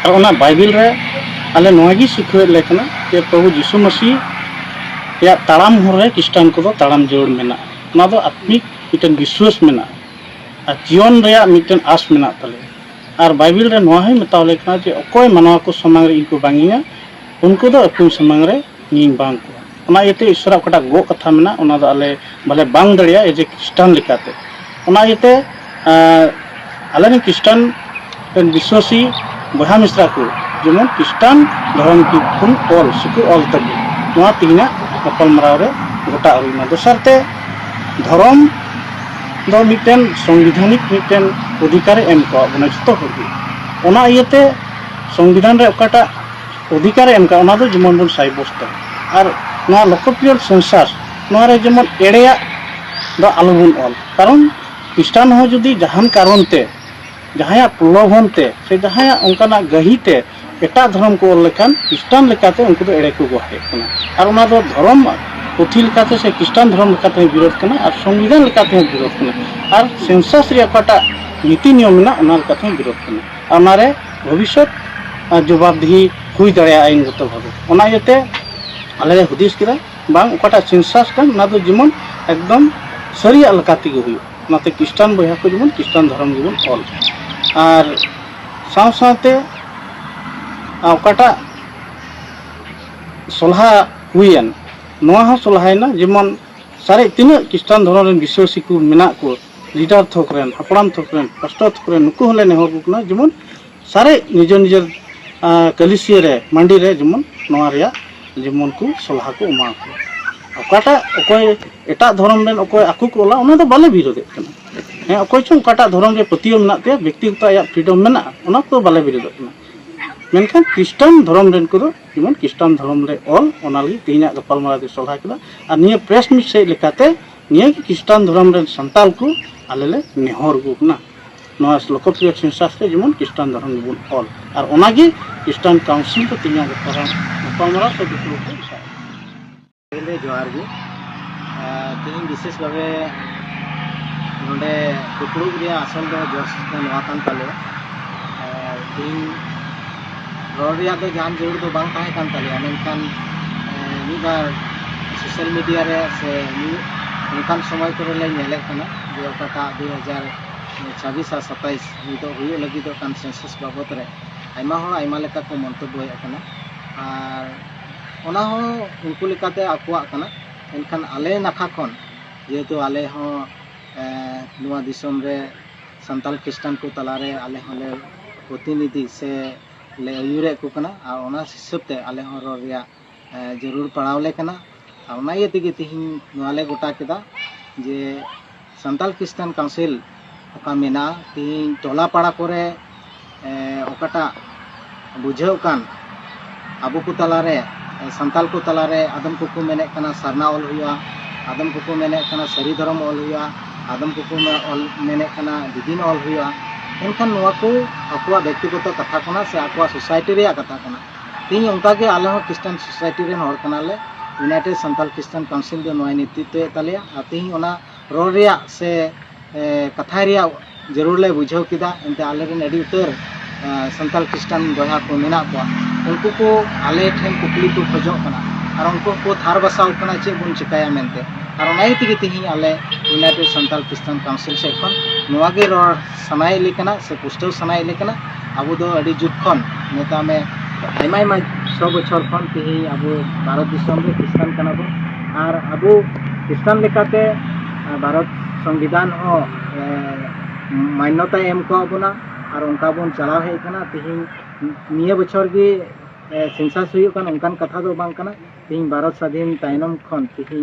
और उना बाइबिल रे आले नोगी सिखवे लेकना जे प्रभु यीशु मसीह या ताड़ाम हरे क्रिस्टान को ताड़ाम जरूर मेना ना दो आत्मिक मिटन विश्वास मेना और जीवन रे मिटन आस मेना तले और बाइबिल रे नोहा मेता लेकना जे अकोय मानवा को समांग रे इनको बांगिया उनको दो अकुय समांग रे नींग बांग को ओना येते ईश्वर कटा गो कथा मेना ओना दो आले भले बांग दड़िया ए जे क्रिस्टान लेकाते ओना येते आले ने क्रिस्टान विश्वासी बहा मिश्रा को जेमन क्रिस्टान धर्म की खुन ऑल सुकु ऑल तक नोआ तीना कपल मराव रे गोटा अरुना दोसरते धर्म दो मिटन संविधानिक मिटन अधिकार एम को बना जतो होगी ओना इयते संविधान रे ओकाटा अधिकार एम का ओना दो जेमन बन साइबोस्त और नोआ लोकप्रिय सेंसस नोआ रे जेमन एड़ेया दो आलोबन ऑल कारण क्रिस्टान हो जदी जहान कारण ते जहाया प्रलोभन ते से जहाया उनकाना गहीते एटा धर्म को लेखान क्रिस्टान लेकाते उनको तो एड़े को गोहे कना और उना दो धर्म पुथी लेकाते से क्रिस्टान धर्म लेकाते विरोध कना और संविधान लेकाते विरोध कना और सेंसस रे कटा नीति नियम ना उना लेकाते विरोध कना और उना रे भविष्य जवाबदेही हुई दड़िया आईनगत भावे उना येते आले हुदिस किदा बांग कटा सेंसस का ना दो जेमन एकदम सरिया लेकाते गे हुई नाते क्रिस्टान बया को जेमन क्रिस्टान धर्म जीवन ऑल और साव सावते ओकाटा सलहा हुईन नोआ हो सलहायना जेमन सारे तीन क्रिस्टान धर्म रेन विश्वासी को मेना को लीडर थोकरेन हपड़ाम थोकरेन पास्टर थोकरेन नुकु होले नेहर बुकना जेमन सारे निज निजर कलिसिया रे मंडी रे जेमन नोआ रिया जेमन को सलहा को एमा को ओकाटा ओकोय एटा धर्म रेन ओकोय आकु को ओला ओना दो बाले विरोध कना हे ओकोय चों ओकाटा धर्म रे पतियो मेना ते व्यक्तिगत आया फ्रीडम मेना ओना को बाले विरोध कना मेनखान क्रिस्टान धर्म रेन को जेमन क्रिस्टान धर्म रे ऑल ओना लगी तीना गपाल मारा दे सलहा किदा और निया प्रेस मिट से लेकाते निया क्रिस्टान धर्म रेन संताल को आलेले नेहर गुना नोआ लोकप्रिय सेंसस रे जेमन क्रिस्टान धर्म जीवन ऑल और ओनागी क्रिस्टान काउंसिल को तीना गपाल मारा से बिकु को पहले जोहार गे तीन विशेष भावे नोडे दुपुरुब रे आसल दो जोस नोआ कान ताले तीन रोडिया तो जान जरूर तो बांग ताहे कान ताले मेनखान निबार सोशल मीडिया रे से निकान समय करे ले नेले कना जे ओकाटा 2026 आ 27 नितो हुई लगी तो कान सेंसस बाबत रे आइमा हो आइमा लेका को मंतब्य कना और ओना हो उनको लेकाते आकुआ कना एनखान आले नाखा खन जेहेतु आले हो नुआ दिसम रे संताल क्रिस्टान को तलारे आले होले प्रतिनिधि से ले अयुरे को कना और ओना हिसाब ते आले हो रो रिया जरूर पड़ावले कना और ओना ये तिगे तिहिं नुआले गोटा केदा जे संताल क्रिस्टान काउंसिल ओका मेना तिहिं टोला पाड़ा करे ओकाटा बुझाव कान आबो को तलारे संताल को तलारे आदम को मेने कना सरना ऑल हुआ आदम को मेने कना सरी धर्म ऑल हुआ आदम को मेने कना दिदिन ऑल हुआ एनखान नोआ को आकुआ व्यक्तिगत कथा कना से आकुआ सोसाइटी रे कथा कना तीन उनका के आले हो क्रिस्टान सोसाइटी रे हर कना ले यूनाइटेड संताल क्रिस्टान काउंसिल दो नोआ नेतृत्व तालिया तीन ओना रोड रिया से कथा रिया जरूर ले बुझाव किदा एनते आले रे अडी उतर संताल क्रिस्टान बहा को मेना को उनको को आले ठेन कुकली को खोजो कना और उनको को थार बसाव कना चे बुन चिकाया मेनते और नाई तिगे तिही आले यूनाइटेड संताल क्रिस्टान काउंसिल से खन नोआ गे रोड सनाय लेकना से पुष्टव सनाय लेकना अबो दो अडी जुग खन नेता में आइमा 100 बछर खन तिही अबो भारत दिसम रे क्रिस्टान कना बो और अबो क्रिस्टान लेकाते भारत संविधान हो मान्यता एम को अबोना और उनका बन चलाव है कना तिही निया बछर गे सेंसस हुई कन उनकान कथा दो बांग कना तिही भारत स्वाधीन तायनम खन तिही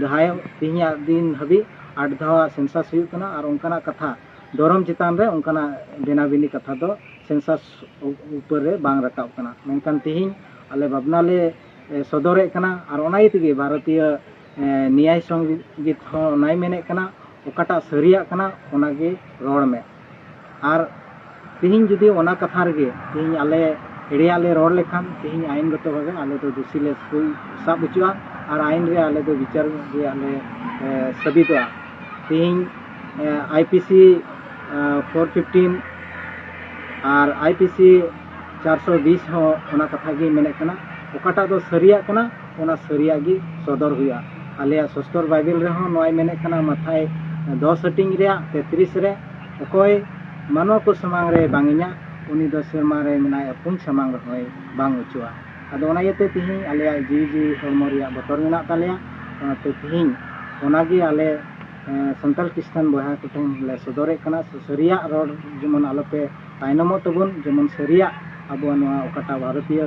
दहाय तिही दिन हबी 8 धावा सेंसस हुई कना और उनकाना कथा धर्म चितान रे उनकाना बेनाबिनी कथा दो सेंसस ऊपर रे बांग रकाब कना मेनकान तिही आले बाबना ले सदरे कना और ओनाई तिगे भारतीय न्याय संगीत हो नाय मेने कना ओकाटा सरिया कना ओनागे रोड में और तिही जुदी ओना कथा रे तिही आले एड़िया ले रोड लेखान तिही आईनगत भावे आले तो दोषी ले साब उचुआ और आईन रे आले तो विचार रे आले सबितवा तिही IPC 415 और IPC 420 हो ओना कथा गी मेने कना ओकाटा दो सरिया कना ओना सरिया गी सदर हुआ आलिया सस्तर बाइबल रे हो नोय मेने कना माथाय 10 हटिंग रे 33 रे ओकोय मानव को समांग रे बांगिया उनी दो सेमा रे मेनाय पुन समांग होय बांग उचुआ आदो ओना यते तिही आलिया जी हरमो रिया बतर मेना तालिया ओनाते तिही ओनागी आले संताल क्रिस्तान बहा कुठें ले सदरे कना सरिया रोड जेमन आलोपे तायनमो तबुन जेमन सरिया अब ओकाटा भारतीय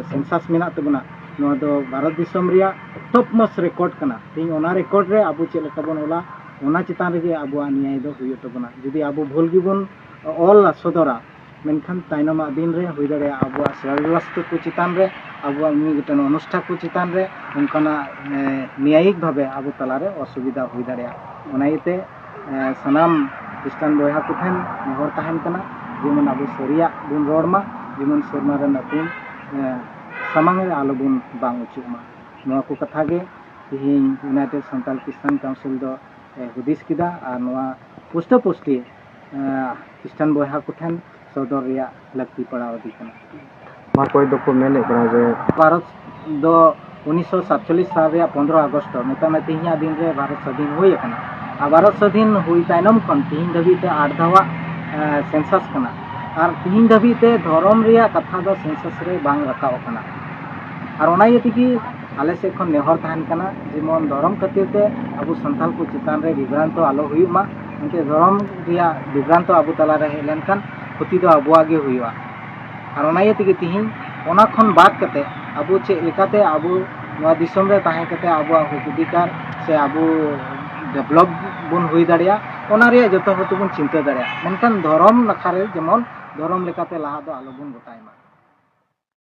सेंसास मेना तबुना नोआ दो भारत दिसम रिया टॉप मोस्ट रिकॉर्ड कना तिही ओना रिकॉर्ड रे अब चेल तबन ओला ओना चितान रे अब न्याय दो हुयो तबना जुदी अब भूल गिबन ऑल सदरा मेनखान तायनमा दिन रे हुई दाड़े अब सर्वस्त को चितान रे अब मिगटन अनुष्ठान को चितान रे उनकाना न्यायिक भावे अब तलारे असुविधा हुई दाड़े ओनाइते सनाम क्रिस्तान बहा कुठेन नेहर ताहेन कना जेमन अब सरिया बुन रोडमा जेमन सेरमा रे नतुन सामांग रे आलो बुन बांग उचुमा नोआ को कथा गे तिहिं यूनाइटेड संताल क्रिस्तान काउंसिल दो हुदिस किदा आ नोआ पुष्ट पुष्टि क्रिस्तान बहा कुठेन सदर रिया लगती पड़ा दी कना मा कोई दो को मेने करा जे भारत दो 1947 साल रे 15 अगस्त नेता में तिहिया दिन रे भारत स्वाधीन हुई कना आ भारत स्वाधीन हुई तायनम खन तिहिं दबिते 8 धावा सेंसस कना और तिहिं दबिते धर्म रिया कथा दो सेंसस रे बांग रखाव कना और ओना यति की आले से खन नेहर ताहन कना जेमन धर्म खातिर ते अब संताल को चितान रे विभ्रांत आलो हुईमा उनके धर्म रिया विभ्रांत अब तला रे हेलन खान खुती दो अबुआगे हुईवा और ओना यति की तिहिं ओना खन बात कते अब चे लेकाते अब नोआ दिसम रे ताहे कते अब हुकुदिकार से अब डेवलप बुन हुई दाड़िया ओना रे जतो हतो बुन चिंता दाड़िया मेनखान धर्म नखा रे जेमन धर्म लेकाते लाहा दो आलो बुन गोटायमा।